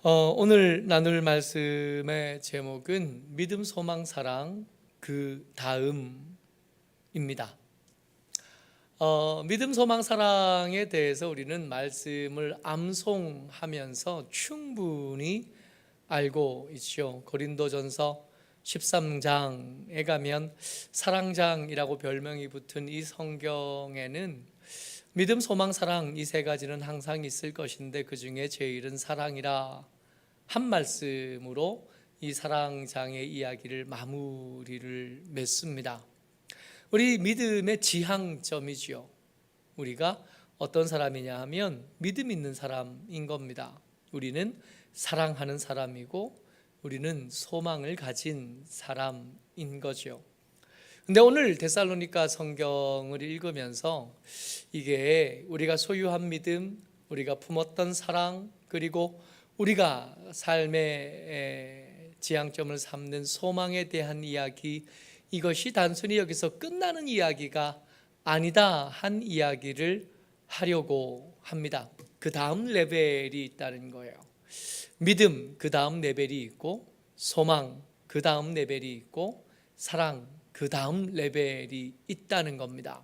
오늘 나눌 말씀의 제목은 믿음, 소망, 사랑 그 다음입니다. 믿음, 소망, 사랑에 대해서 우리는 말씀을 암송하면서 충분히 알고 있죠. 고린도전서 13장에 가면 사랑장이라고 별명이 붙은 이 성경에는 믿음, 소망, 사랑 이 세 가지는 항상 있을 것인데 그 중에 제일은 사랑이라 한 말씀으로 이 사랑장의 이야기를 마무리를 맺습니다. 우리 믿음의 지향점이지요. 우리가 어떤 사람이냐 하면 믿음 있는 사람인 겁니다. 우리는 사랑하는 사람이고 우리는 소망을 가진 사람인 거죠. 근데 오늘 데살로니가 성경을 읽으면서 이게 우리가 소유한 믿음, 우리가 품었던 사랑, 그리고 우리가 삶의 지향점을 삼는 소망에 대한 이야기, 이것이 단순히 여기서 끝나는 이야기가 아니다 한 이야기를 하려고 합니다. 그 다음 레벨이 있다는 거예요. 믿음 그 다음 레벨이 있고, 소망 그 다음 레벨이 있고, 사랑 그 다음 레벨이 있다는 겁니다.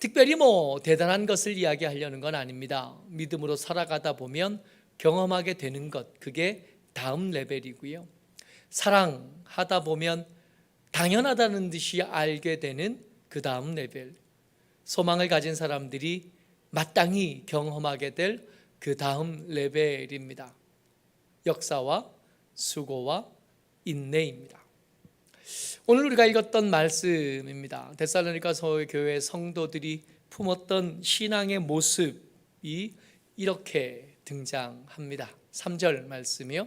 특별히 대단한 것을 이야기하려는 건 아닙니다. 믿음으로 살아가다 보면 경험하게 되는 것, 그게 다음 레벨이고요. 사랑하다 보면 당연하다는 듯이 알게 되는 그 다음 레벨, 소망을 가진 사람들이 마땅히 경험하게 될 그 다음 레벨입니다. 역사와 수고와 인내입니다. 오늘 우리가 읽었던 말씀입니다. 데살로니가서 교회 성도들이 품었던 신앙의 모습이 이렇게 등장합니다. 3절 말씀이요.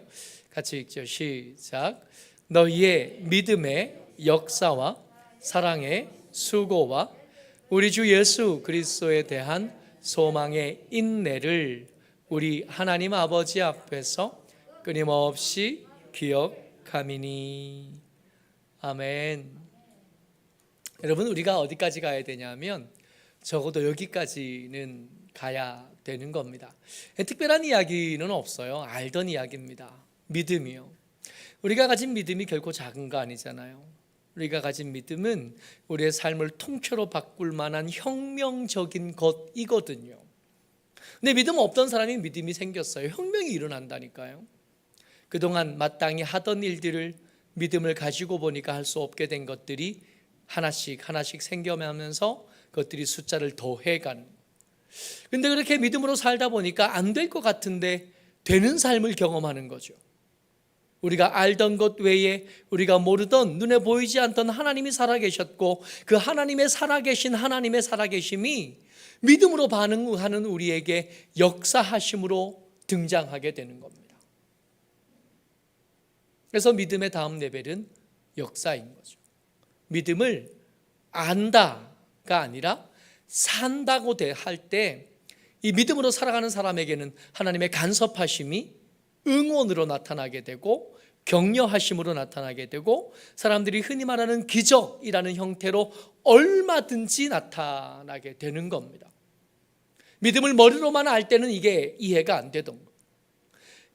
같이 읽죠. 시작. 너희의 믿음의 역사와 사랑의 수고와 우리 주 예수 그리스도에 대한 소망의 인내를 우리 하나님 아버지 앞에서 끊임없이 기억하미니. 아멘. 여러분, 우리가 어디까지 가야 되냐면 적어도 여기까지는 가야 되는 겁니다. 특별한 이야기는 없어요. 알던 이야기입니다. 믿음이요. 우리가 가진 믿음이 결코 작은 거 아니잖아요. 우리가 가진 믿음은 우리의 삶을 통째로 바꿀 만한 혁명적인 것이거든요. 근데 믿음 없던 사람이 믿음이 생겼어요. 혁명이 일어난다니까요. 그동안 마땅히 하던 일들을 믿음을 가지고 보니까 할 수 없게 된 것들이 하나씩 생겨나면서 그것들이 숫자를 더해가는. 근데 그렇게 믿음으로 살다 보니까 안 될 것 같은데 되는 삶을 경험하는 거죠. 우리가 알던 것 외에 우리가 모르던 눈에 보이지 않던 하나님이 살아계셨고 그 하나님의 살아계신 하나님의 살아계심이 믿음으로 반응하는 우리에게 역사하심으로 등장하게 되는 겁니다. 그래서 믿음의 다음 레벨은 역사인 거죠. 믿음을 안다가 아니라 산다고 할 때 이 믿음으로 살아가는 사람에게는 하나님의 간섭하심이 응원으로 나타나게 되고 격려하심으로 나타나게 되고 사람들이 흔히 말하는 기적이라는 형태로 얼마든지 나타나게 되는 겁니다. 믿음을 머리로만 알 때는 이게 이해가 안 되던 거예요.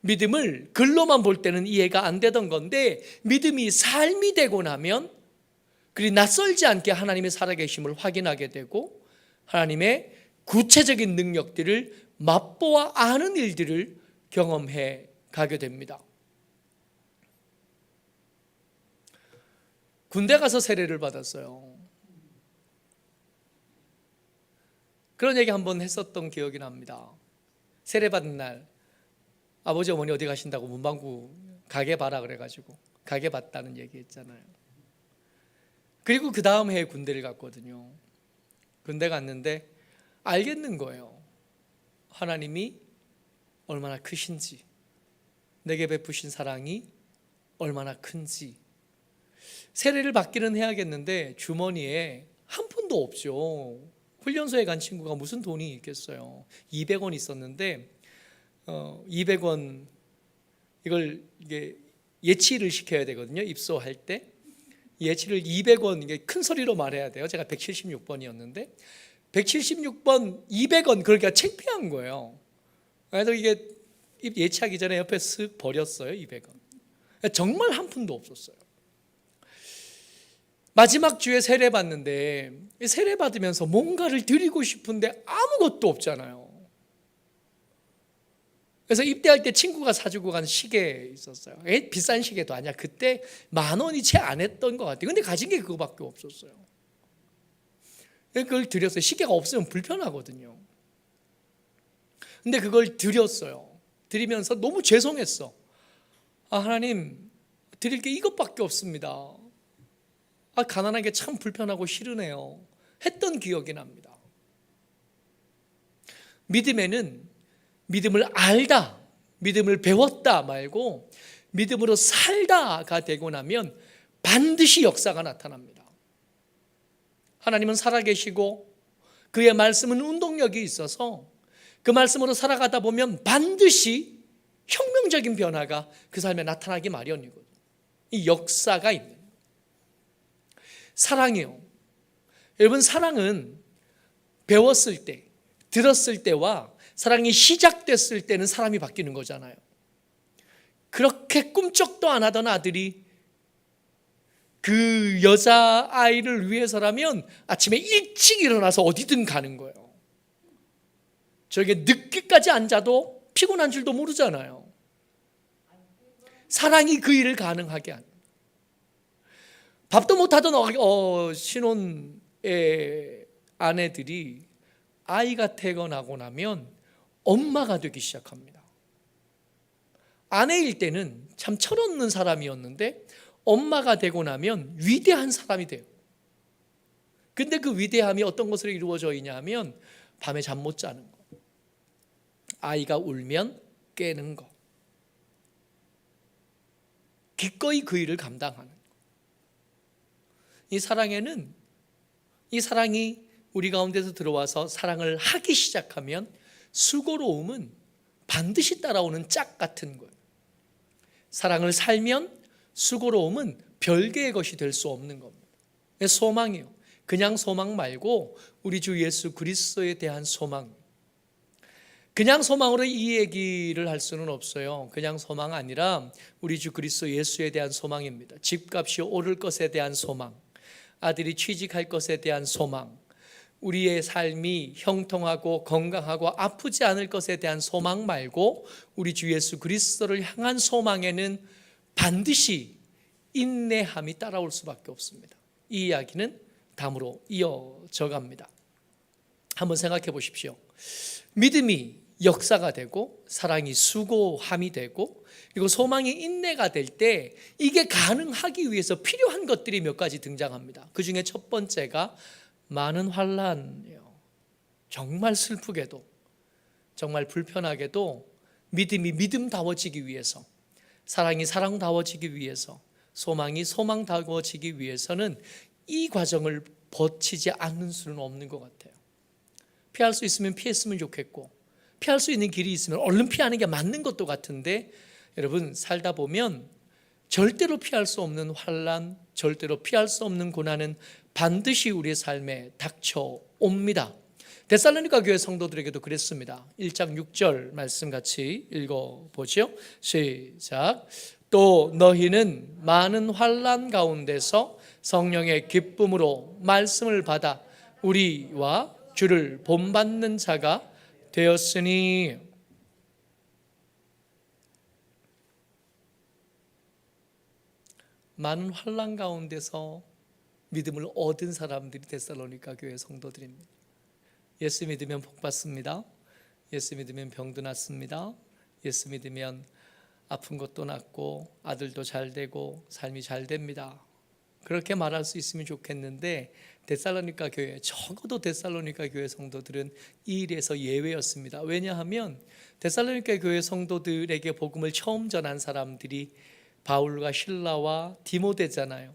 믿음을 글로만 볼 때는 이해가 안 되던 건데 믿음이 삶이 되고 나면 그리 낯설지 않게 하나님의 살아계심을 확인하게 되고 하나님의 구체적인 능력들을 맛보아 아는 일들을 경험해 가게 됩니다. 군대 가서 세례를 받았어요. 그런 얘기 한번 했었던 기억이 납니다. 세례 받은 날 아버지 어머니 어디 가신다고 문방구 가게 봐라 그래가지고 가게 봤다는 얘기 했잖아요. 그리고 그 다음 해에 군대를 갔거든요. 군대 갔는데 알겠는 거예요. 하나님이 얼마나 크신지, 내게 베푸신 사랑이 얼마나 큰지. 세례를 받기는 해야겠는데 주머니에 한 푼도 없죠. 훈련소에 간 친구가 무슨 돈이 있겠어요. 200원 있었는데 200원 이게 예치를 시켜야 되거든요. 입소할 때 예치를 200원 이게 큰 소리로 말해야 돼요. 제가 176번이었는데 176번 200원 그러기가 창피한 거예요. 그래서 이게 입 예치하기 전에 옆에 쓱 버렸어요. 200원. 정말 한 푼도 없었어요. 마지막 주에 세례 받는데 세례 받으면서 뭔가를 드리고 싶은데 아무것도 없잖아요. 그래서 입대할 때 친구가 사주고 간 시계 있었어요. 비싼 시계도 아니야. 그때 10,000원이 채 안 했던 것 같아요. 근데 가진 게 그거밖에 없었어요. 그걸 드렸어요. 시계가 없으면 불편하거든요. 근데 그걸 드렸어요. 드리면서 너무 죄송했어. 하나님, 드릴 게 이것밖에 없습니다. 가난하게 참 불편하고 싫으네요. 했던 기억이 납니다. 믿음에는 믿음을 알다, 믿음을 배웠다 말고 믿음으로 살다가 되고 나면 반드시 역사가 나타납니다. 하나님은 살아계시고 그의 말씀은 운동력이 있어서 그 말씀으로 살아가다 보면 반드시 혁명적인 변화가 그 삶에 나타나기 마련이거든요. 이 역사가 있는 거예요. 사랑이요. 여러분, 사랑은 배웠을 때, 들었을 때와 사랑이 시작됐을 때는 사람이 바뀌는 거잖아요. 그렇게 꿈쩍도 안 하던 아들이 그 여자아이를 위해서라면 아침에 일찍 일어나서 어디든 가는 거예요. 저게 늦게까지 앉아도 피곤한 줄도 모르잖아요. 사랑이 그 일을 가능하게 하는. 밥도 못하던 신혼의 아내들이 아이가 태어나고 나면 엄마가 되기 시작합니다. 아내일 때는 참 철없는 사람이었는데 엄마가 되고 나면 위대한 사람이 돼요. 근데 그 위대함이 어떤 것으로 이루어져 있냐 하면 밤에 잠 못 자는 거, 아이가 울면 깨는 거, 기꺼이 그 일을 감당하는 거. 이 사랑에는, 이 사랑이 우리 가운데서 들어와서 사랑을 하기 시작하면 수고로움은 반드시 따라오는 짝 같은 거예요. 사랑을 살면 수고로움은 별개의 것이 될 수 없는 겁니다. 소망이요. 그냥 소망 말고 우리 주 예수 그리스도에 대한 소망. 그냥 소망으로 이 얘기를 할 수는 없어요. 그냥 소망 아니라 우리 주 그리스도 예수에 대한 소망입니다. 집값이 오를 것에 대한 소망, 아들이 취직할 것에 대한 소망, 우리의 삶이 형통하고 건강하고 아프지 않을 것에 대한 소망 말고 우리 주 예수 그리스도를 향한 소망에는 반드시 인내함이 따라올 수밖에 없습니다. 이 이야기는 다음으로 이어져 갑니다. 한번 생각해 보십시오. 믿음이 역사가 되고 사랑이 수고함이 되고 그리고 소망이 인내가 될 때 이게 가능하기 위해서 필요한 것들이 몇 가지 등장합니다. 그 중에 첫 번째가 많은 환난이에요. 정말 슬프게도, 정말 불편하게도 믿음이 믿음다워지기 위해서, 사랑이 사랑다워지기 위해서, 소망이 소망다워지기 위해서는 이 과정을 거치지 않는 수는 없는 것 같아요. 피할 수 있으면 피했으면 좋겠고 피할 수 있는 길이 있으면 얼른 피하는 게 맞는 것도 같은데 여러분, 살다 보면 절대로 피할 수 없는 환난, 절대로 피할 수 없는 고난은 반드시 우리의 삶에 닥쳐옵니다. 데살로니가 교회 성도들에게도 그랬습니다. 1장 6절 말씀 같이 읽어보죠. 시작. 또 너희는 많은 환난 가운데서 성령의 기쁨으로 말씀을 받아 우리와 주를 본받는 자가 되었으니. 많은 환난 가운데서 믿음을 얻은 사람들이 데살로니가 교회 성도들입니다. 예수 믿으면 복 받습니다. 예수 믿으면 병도 낫습니다. 예수 믿으면 아픈 것도 낫고 아들도 잘 되고 삶이 잘 됩니다. 그렇게 말할 수 있으면 좋겠는데 데살로니가 교회, 적어도 데살로니가 교회 성도들은 이 일에서 예외였습니다. 왜냐하면 데살로니가 교회 성도들에게 복음을 처음 전한 사람들이 바울과 실라와 디모데잖아요.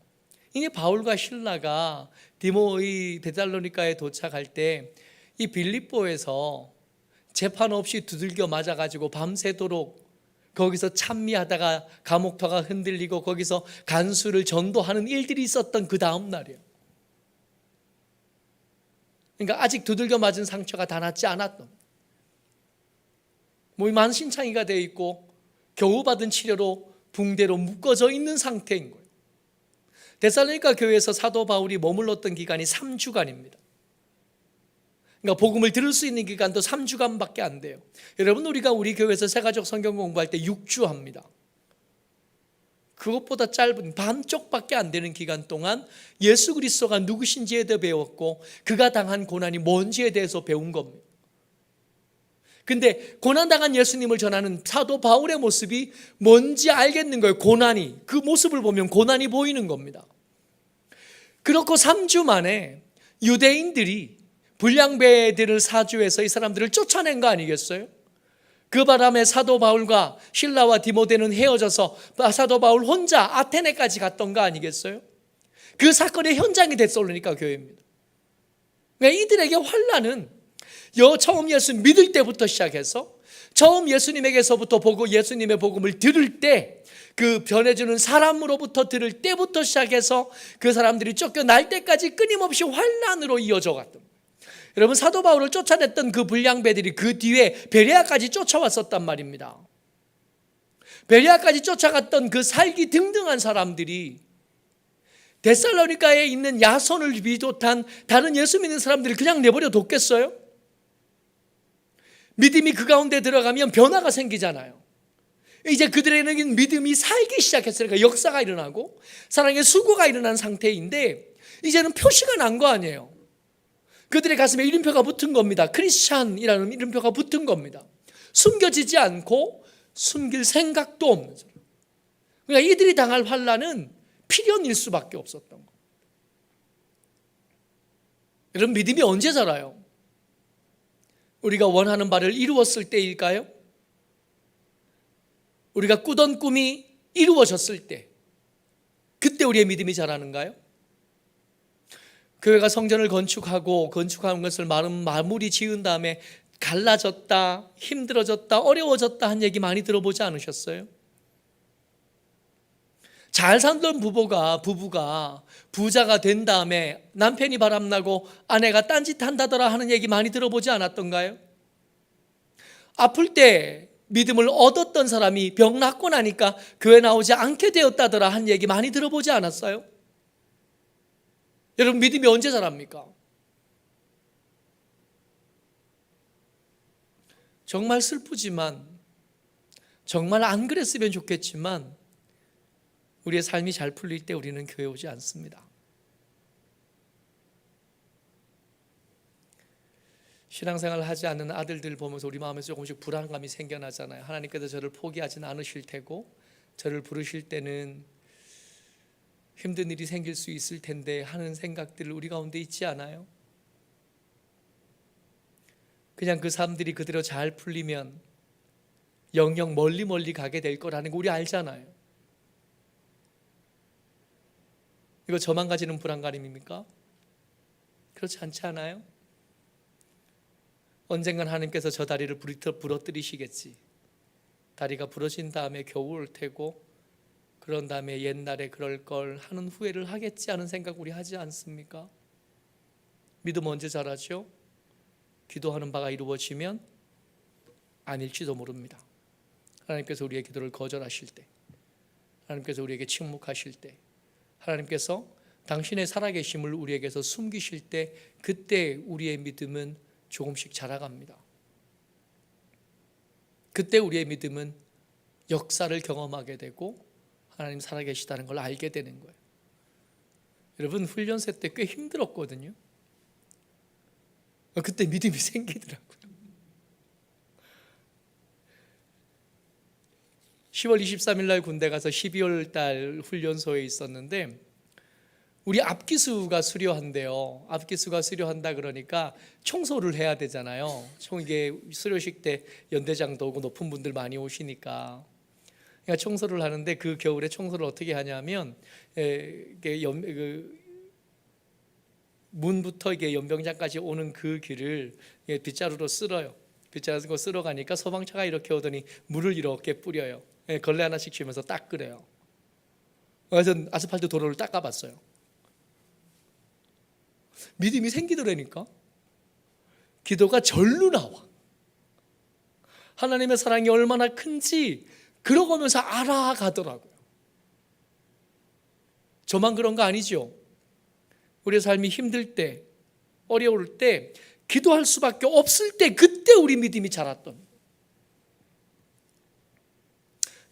이게 바울과 실라가 데살로니가에 도착할 때 이 빌립보에서 재판 없이 두들겨 맞아가지고 밤새도록 거기서 찬미하다가 감옥터가 흔들리고 거기서 간수를 전도하는 일들이 있었던 그 다음 날이에요. 그러니까 아직 두들겨 맞은 상처가 다 낫지 않았던. 몸이 만신창이가 되어 있고 겨우 받은 치료로 붕대로 묶어져 있는 상태인 거예요. 데살로니가 교회에서 사도 바울이 머물렀던 기간이 3주간입니다. 그러니까 복음을 들을 수 있는 기간도 3주간밖에 안 돼요. 여러분, 우리가 우리 교회에서 새가족 성경 공부할 때 6주 합니다. 그것보다 짧은 반쪽밖에 안 되는 기간 동안 예수 그리스도가 누구신지에 대해 배웠고 그가 당한 고난이 뭔지에 대해서 배운 겁니다. 근데 고난당한 예수님을 전하는 사도 바울의 모습이 뭔지 알겠는 거예요. 고난이, 그 모습을 보면 고난이 보이는 겁니다. 그렇고 3주 만에 유대인들이 불량배들을 사주해서 이 사람들을 쫓아낸 거 아니겠어요? 그 바람에 사도 바울과 실라와 디모데는 헤어져서 사도 바울 혼자 아테네까지 갔던 거 아니겠어요? 그 사건의 현장이 데살로니가 교회입니다. 그러니까 이들에게 환난은 처음 예수 믿을 때부터 시작해서 처음 예수님에게서부터 보고 예수님의 복음을 들을 때 그 변해주는 사람으로부터 들을 때부터 시작해서 그 사람들이 쫓겨날 때까지 끊임없이 환난으로 이어져 갔던 거예요. 여러분, 사도 바울을 쫓아냈던 그 불량배들이 그 뒤에 베레아까지 쫓아왔었단 말입니다. 베레아까지 쫓아갔던 그 살기 등등한 사람들이 데살로니가에 있는 야손을 비롯한 다른 예수 믿는 사람들을 그냥 내버려 뒀겠어요? 믿음이 그 가운데 들어가면 변화가 생기잖아요. 이제 그들에게는 믿음이 살기 시작했으니까 역사가 일어나고 사랑의 수고가 일어난 상태인데 이제는 표시가 난 거 아니에요. 그들의 가슴에 이름표가 붙은 겁니다. 크리스찬이라는 이름표가 붙은 겁니다. 숨겨지지 않고 숨길 생각도 없는 사람. 그러니까 이들이 당할 환난은 필연일 수밖에 없었던 겁니다. 여러분, 믿음이 언제 자라요? 우리가 원하는 바를 이루었을 때일까요? 우리가 꾸던 꿈이 이루어졌을 때, 그때 우리의 믿음이 자라는가요? 교회가 성전을 건축하는 것을 마무리 지은 다음에 갈라졌다, 힘들어졌다, 어려워졌다 한 얘기 많이 들어보지 않으셨어요? 잘 살던 부부가 부자가 된 다음에 남편이 바람나고 아내가 딴짓한다더라 하는 얘기 많이 들어보지 않았던가요? 아플 때 믿음을 얻었던 사람이 병 낫고 나니까 교회 나오지 않게 되었다더라 한 얘기 많이 들어보지 않았어요? 여러분, 믿음이 언제 자랍니까? 정말 슬프지만, 정말 안 그랬으면 좋겠지만 우리의 삶이 잘 풀릴 때 우리는 교회 오지 않습니다. 신앙생활을 하지 않는 아들들 보면서 우리 마음에 조금씩 불안감이 생겨나잖아요. 하나님께서 저를 포기하지는 않으실 테고 저를 부르실 때는 힘든 일이 생길 수 있을 텐데 하는 생각들 우리 가운데 있지 않아요? 그냥 그 삶들이 그대로 잘 풀리면 영영 멀리 가게 될 거라는 거 우리 알잖아요. 이거 저만 가지는 불안감입니까? 그렇지 않지 않아요? 언젠간 하나님께서 저 다리를 부러뜨리시겠지. 다리가 부러진 다음에 겨우 올 테고 그런 다음에 옛날에 그럴 걸 하는 후회를 하겠지 하는 생각 우리 하지 않습니까? 믿음 언제 자라죠? 기도하는 바가 이루어지면 아닐지도 모릅니다. 하나님께서 우리의 기도를 거절하실 때, 하나님께서 우리에게 침묵하실 때, 하나님께서 당신의 살아계심을 우리에게서 숨기실 때, 그때 우리의 믿음은 조금씩 자라갑니다. 그때 우리의 믿음은 역사를 경험하게 되고 하나님 살아계시다는 걸 알게 되는 거예요. 여러분, 훈련소 때 꽤 힘들었거든요. 그때 믿음이 생기더라고요. 10월 23일 날 군대 가서 12월 달 훈련소에 있었는데 우리 앞기수가 수료한대요. 앞기수가 수료한다 그러니까 청소를 해야 되잖아요. 이게 수료식 때 연대장도 오고 높은 분들 많이 오시니까 그러니까 청소를 하는데 그 겨울에 청소를 어떻게 하냐면 문부터 이게 연병장까지 오는 그 길을 빗자루로 쓸어요. 빗자루로 쓸어가니까 소방차가 이렇게 오더니 물을 이렇게 뿌려요. 걸레 하나씩 쥐면서 닦으래요. 그래서 아스팔트 도로를 닦아봤어요. 믿음이 생기더라니까. 기도가 절로 나와. 하나님의 사랑이 얼마나 큰지 그러고면서 알아가더라고요. 저만 그런 거 아니죠? 우리의 삶이 힘들 때, 어려울 때, 기도할 수밖에 없을 때, 그때 우리 믿음이 자랐던.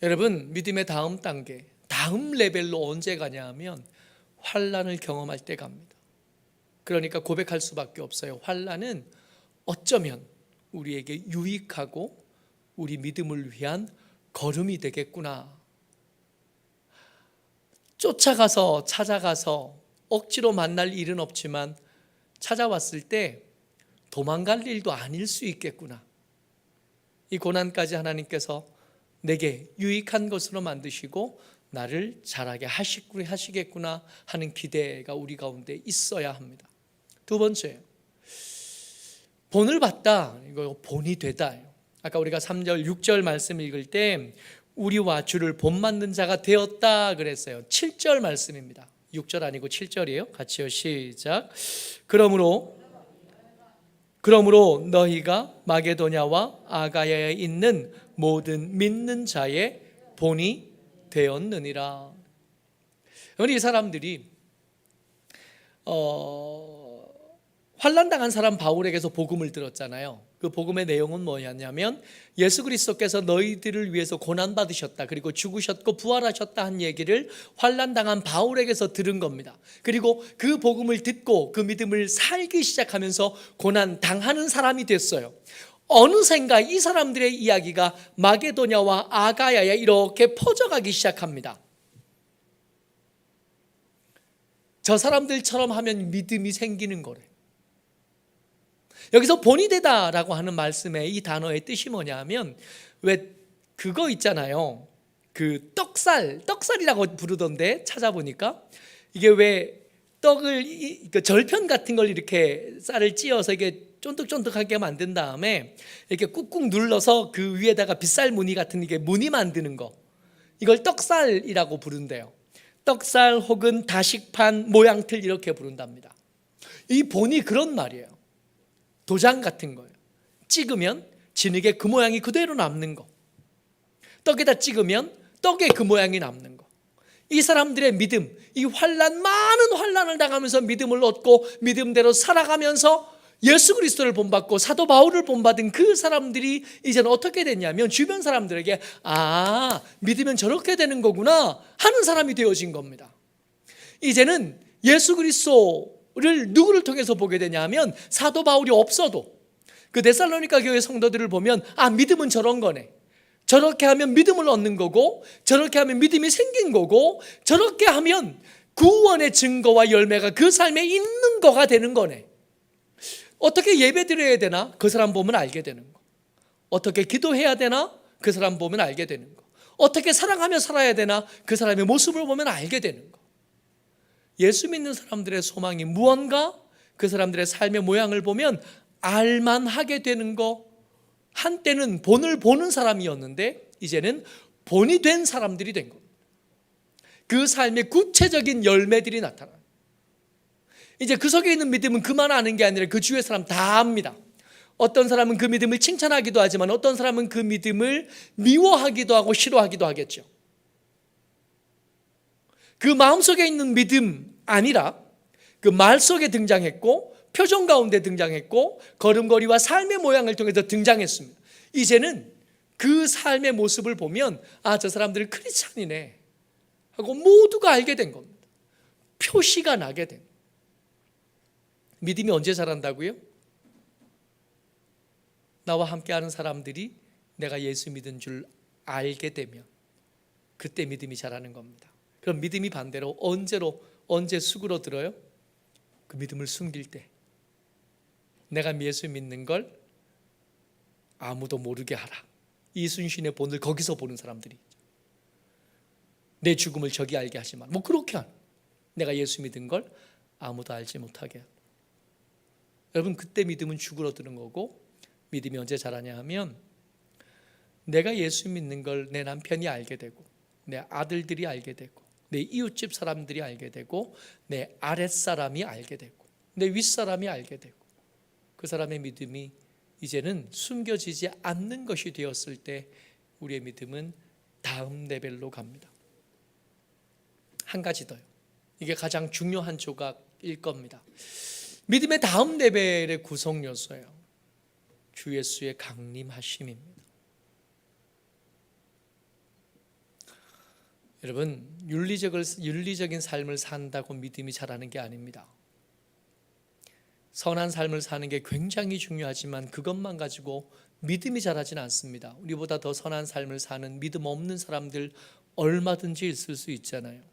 여러분, 믿음의 다음 단계, 다음 레벨로 언제 가냐 하면 환난을 경험할 때 갑니다. 그러니까 고백할 수밖에 없어요. 환난은 어쩌면 우리에게 유익하고 우리 믿음을 위한 걸음이 되겠구나. 쫓아가서 찾아가서 억지로 만날 일은 없지만 찾아왔을 때 도망갈 일도 아닐 수 있겠구나. 이 고난까지 하나님께서 내게 유익한 것으로 만드시고 나를 자라게 하시겠구나 하는 기대가 우리 가운데 있어야 합니다. 두 번째, 본을 봤다. 이거 본이 되다. 아까 우리가 3절, 6절 말씀 읽을 때 우리와 주를 본받는 자가 되었다 그랬어요. 7절 말씀입니다. 6절 아니고 7절이에요. 같이요. 시작. 그러므로 너희가 마게도냐와 아가야에 있는 모든 믿는 자의 본이 되었느니라. 우리 이 사람들이 환난당한 사람 바울에게서 복음을 들었잖아요. 그 복음의 내용은 뭐였냐면 예수 그리스도께서 너희들을 위해서 고난받으셨다, 그리고 죽으셨고 부활하셨다 한 얘기를 환난당한 바울에게서 들은 겁니다. 그리고 그 복음을 듣고 그 믿음을 살기 시작하면서 고난당하는 사람이 됐어요. 어느샌가 이 사람들의 이야기가 마게도냐와 아가야에 이렇게 퍼져가기 시작합니다. 저 사람들처럼 하면 믿음이 생기는 거래. 여기서 본이 되다라고 하는 말씀의 이 단어의 뜻이 뭐냐면, 왜 그거 있잖아요. 그 떡살이라고 부르던데 찾아보니까 이게 왜 떡을 그 절편 같은 걸 이렇게 쌀을 찧어서 이게 쫀득쫀득하게 만든 다음에 이렇게 꾹꾹 눌러서 그 위에다가 빗살 무늬 같은 이게 무늬 만드는 거, 이걸 떡살이라고 부른대요. 떡살 혹은 다식판 모양틀 이렇게 부른답니다. 이 본이 그런 말이에요. 도장 같은 거예요. 찍으면 진흙에 그 모양이 그대로 남는 거, 떡에다 찍으면 떡에 그 모양이 남는 거. 이 사람들의 믿음, 이 많은 환난을 당하면서 믿음을 얻고 믿음대로 살아가면서 예수 그리스도를 본받고 사도 바울을 본받은 그 사람들이 이제는 어떻게 됐냐면 주변 사람들에게 믿으면 저렇게 되는 거구나 하는 사람이 되어진 겁니다. 이제는 예수 그리스도를 누구를 통해서 보게 되냐면 사도 바울이 없어도 그 데살로니가 교회 성도들을 보면 믿음은 저런 거네, 저렇게 하면 믿음을 얻는 거고, 저렇게 하면 믿음이 생긴 거고, 저렇게 하면 구원의 증거와 열매가 그 삶에 있는 거가 되는 거네. 어떻게 예배 드려야 되나? 그 사람 보면 알게 되는 거. 어떻게 기도해야 되나? 그 사람 보면 알게 되는 거. 어떻게 사랑하며 살아야 되나? 그 사람의 모습을 보면 알게 되는 거. 예수 믿는 사람들의 소망이 무언가, 그 사람들의 삶의 모양을 보면 알만하게 되는 거. 한때는 본을 보는 사람이었는데 이제는 본이 된 사람들이 된 겁니다. 그 삶의 구체적인 열매들이 나타나요. 이제 그 속에 있는 믿음은 그만 아는 게 아니라 그 주위의 사람 다 압니다. 어떤 사람은 그 믿음을 칭찬하기도 하지만 어떤 사람은 그 믿음을 미워하기도 하고 싫어하기도 하겠죠. 그 마음속에 있는 믿음 아니라 그 말 속에 등장했고 표정 가운데 등장했고 걸음걸이와 삶의 모양을 통해서 등장했습니다. 이제는 그 삶의 모습을 보면 저 사람들은 크리스찬이네 하고 모두가 알게 된 겁니다. 표시가 나게 된. 믿음이 언제 자란다고요? 나와 함께하는 사람들이 내가 예수 믿은 줄 알게 되면 그때 믿음이 자라는 겁니다. 그럼 믿음이 반대로 언제 수그러들어요? 그 믿음을 숨길 때. 내가 예수 믿는 걸 아무도 모르게 하라. 이순신의 본을 거기서 보는 사람들이, 내 죽음을 저기 알게 하지 마라. 그렇게 하는, 내가 예수 믿은 걸 아무도 알지 못하게 하라. 여러분, 그때 믿음은 죽으러드는 거고, 믿음이 언제 자라냐 하면 내가 예수 믿는 걸 내 남편이 알게 되고, 내 아들들이 알게 되고, 내 이웃집 사람들이 알게 되고, 내 아랫사람이 알게 되고, 내 윗사람이 알게 되고, 그 사람의 믿음이 이제는 숨겨지지 않는 것이 되었을 때 우리의 믿음은 다음 레벨로 갑니다. 한 가지 더요. 이게 가장 중요한 조각일 겁니다. 믿음의 다음 레벨의 구성 요소예요. 주 예수의 강림하심입니다. 여러분, 윤리적인 삶을 산다고 믿음이 자라는 게 아닙니다. 선한 삶을 사는 게 굉장히 중요하지만 그것만 가지고 믿음이 자라지는 않습니다. 우리보다 더 선한 삶을 사는 믿음 없는 사람들 얼마든지 있을 수 있잖아요.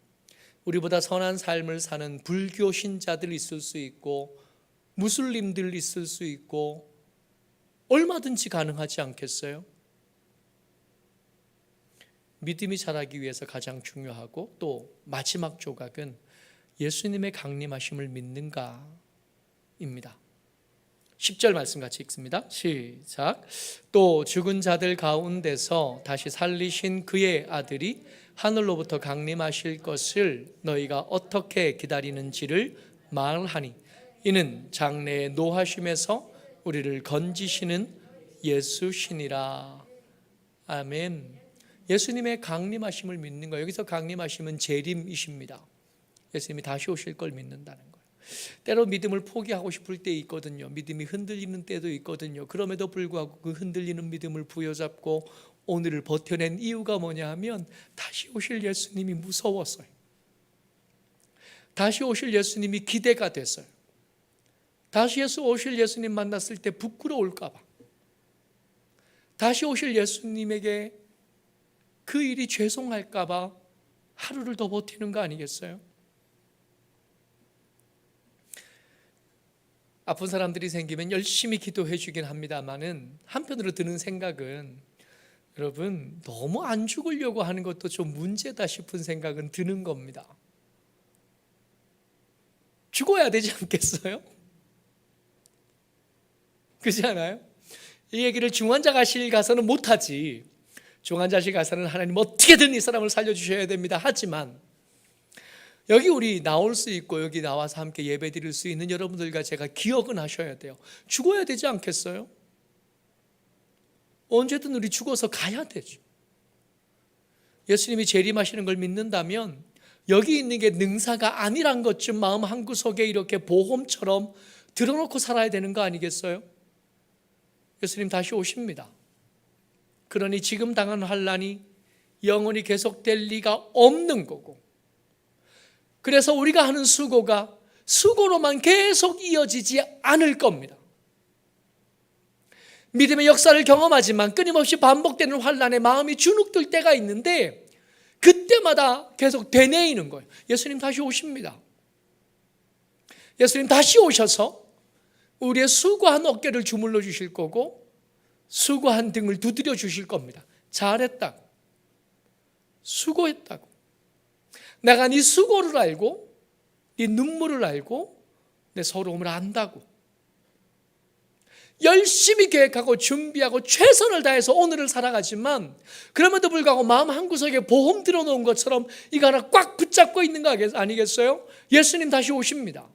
우리보다 선한 삶을 사는 불교 신자들 있을 수 있고 무슬림들 있을 수 있고 얼마든지 가능하지 않겠어요? 믿음이 자라기 위해서 가장 중요하고 또 마지막 조각은 예수님의 강림하심을 믿는가입니다. 10절 말씀 같이 읽습니다. 시작. 또 죽은 자들 가운데서 다시 살리신 그의 아들이 하늘로부터 강림하실 것을 너희가 어떻게 기다리는지를 말하니 이는 장래의 노하심에서 우리를 건지시는 예수시니라. 아멘. 예수님의 강림하심을 믿는 거예요. 여기서 강림하심은 재림이십니다. 예수님이 다시 오실 걸 믿는다는 거예요. 때로 믿음을 포기하고 싶을 때 있거든요. 믿음이 흔들리는 때도 있거든요. 그럼에도 불구하고 그 흔들리는 믿음을 부여잡고 오늘을 버텨낸 이유가 뭐냐 하면 다시 오실 예수님이 무서웠어요. 다시 오실 예수님이 기대가 됐어요. 다시 오실 예수님 만났을 때 부끄러울까 봐. 다시 오실 예수님에게 그 일이 죄송할까 봐 하루를 더 버티는 거 아니겠어요? 아픈 사람들이 생기면 열심히 기도해 주긴 합니다만은 한편으로 드는 생각은 여러분 너무 안 죽으려고 하는 것도 좀 문제다 싶은 생각은 드는 겁니다. 죽어야 되지 않겠어요? 그렇지 않아요? 이 얘기를 중환자가실 가서는 못하지. 중환자실 가서는 하나님 어떻게든 이 사람을 살려주셔야 됩니다. 하지만 여기 우리 나올 수 있고 여기 나와서 함께 예배 드릴 수 있는 여러분들과 제가 기억은 하셔야 돼요. 죽어야 되지 않겠어요? 언제든 우리 죽어서 가야 되죠. 예수님이 재림하시는 걸 믿는다면 여기 있는 게 능사가 아니란 것 좀 마음 한구석에 이렇게 보험처럼 들어놓고 살아야 되는 거 아니겠어요? 예수님 다시 오십니다. 그러니 지금 당한 환난이 영원히 계속될 리가 없는 거고, 그래서 우리가 하는 수고가 수고로만 계속 이어지지 않을 겁니다. 믿음의 역사를 경험하지만 끊임없이 반복되는 환난에 마음이 주눅들 때가 있는데 그때마다 계속 되뇌이는 거예요. 예수님 다시 오십니다. 예수님 다시 오셔서 우리의 수고한 어깨를 주물러 주실 거고 수고한 등을 두드려 주실 겁니다. 잘했다고, 수고했다고, 내가 네 수고를 알고 네 눈물을 알고 내 서러움을 안다고, 열심히 계획하고 준비하고 최선을 다해서 오늘을 살아가지만 그럼에도 불구하고 마음 한구석에 보험 들어놓은 것처럼 이거 하나 꽉 붙잡고 있는 거 아니겠어요? 예수님 다시 오십니다.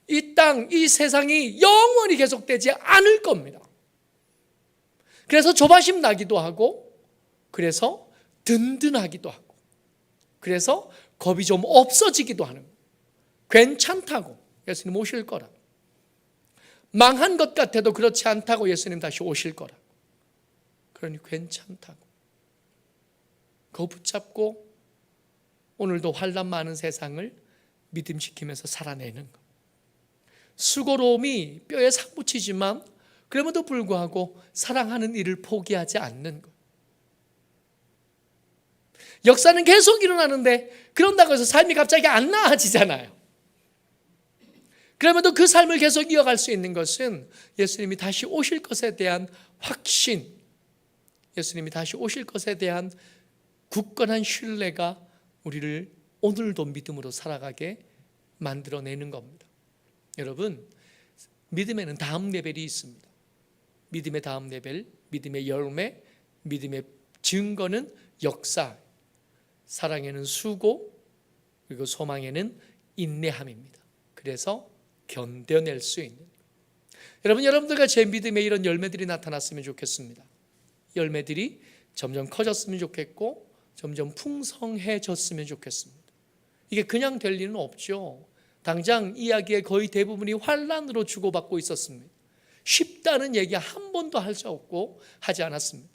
이 땅, 이 세상이 영원히 계속되지 않을 겁니다. 그래서 조바심 나기도 하고, 그래서 든든하기도 하고, 그래서 겁이 좀 없어지기도 하는 거예요. 괜찮다고, 예수님 오실 거라. 망한 것 같아도 그렇지 않다고, 예수님 다시 오실 거라. 그러니 괜찮다고. 그거 붙잡고 오늘도 환난 많은 세상을 믿음지키면서 살아내는 것. 수고로움이 뼈에 삭 붙이지만 그럼에도 불구하고 사랑하는 일을 포기하지 않는 것. 역사는 계속 일어나는데 그런다고 해서 삶이 갑자기 안 나아지잖아요. 그럼에도 그 삶을 계속 이어갈 수 있는 것은 예수님이 다시 오실 것에 대한 확신, 예수님이 다시 오실 것에 대한 굳건한 신뢰가 우리를 오늘도 믿음으로 살아가게 만들어내는 겁니다. 여러분, 믿음에는 다음 레벨이 있습니다. 믿음의 다음 레벨, 믿음의 열매, 믿음의 증거는 역사, 사랑에는 수고, 그리고 소망에는 인내함입니다. 그래서 견뎌낼 수 있는, 여러분들과 제 믿음에 이런 열매들이 나타났으면 좋겠습니다. 열매들이 점점 커졌으면 좋겠고 점점 풍성해졌으면 좋겠습니다. 이게 그냥 될 리는 없죠. 당장 이야기의 거의 대부분이 환난으로 주고받고 있었습니다. 쉽다는 얘기 한 번도 할 수 없고 하지 않았습니다.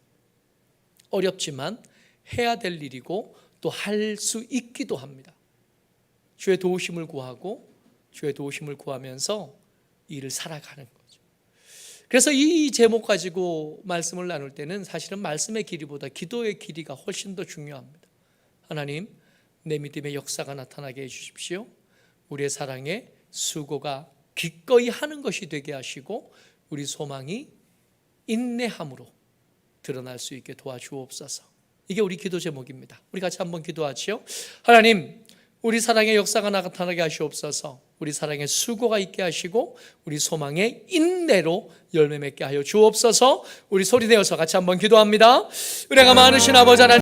어렵지만 해야 될 일이고 또 할 수 있기도 합니다. 주의 도우심을 구하고 주의 도우심을 구하면서 일을 살아가는 거죠. 그래서 이 제목 가지고 말씀을 나눌 때는 사실은 말씀의 길이보다 기도의 길이가 훨씬 더 중요합니다. 하나님, 내 믿음의 역사가 나타나게 해주십시오. 우리의 사랑에 수고가 기꺼이 하는 것이 되게 하시고 우리 소망이 인내함으로 드러날 수 있게 도와주옵소서. 이게 우리 기도 제목입니다. 우리 같이 한번 기도하지요. 하나님, 우리 사랑의 역사가 나타나게 하시옵소서. 우리 사랑의 수고가 있게 하시고 우리 소망의 인내로 열매 맺게 하여 주옵소서. 우리 소리 내어서 같이 한번 기도합니다. 은혜가 많으신 아버지 하나님,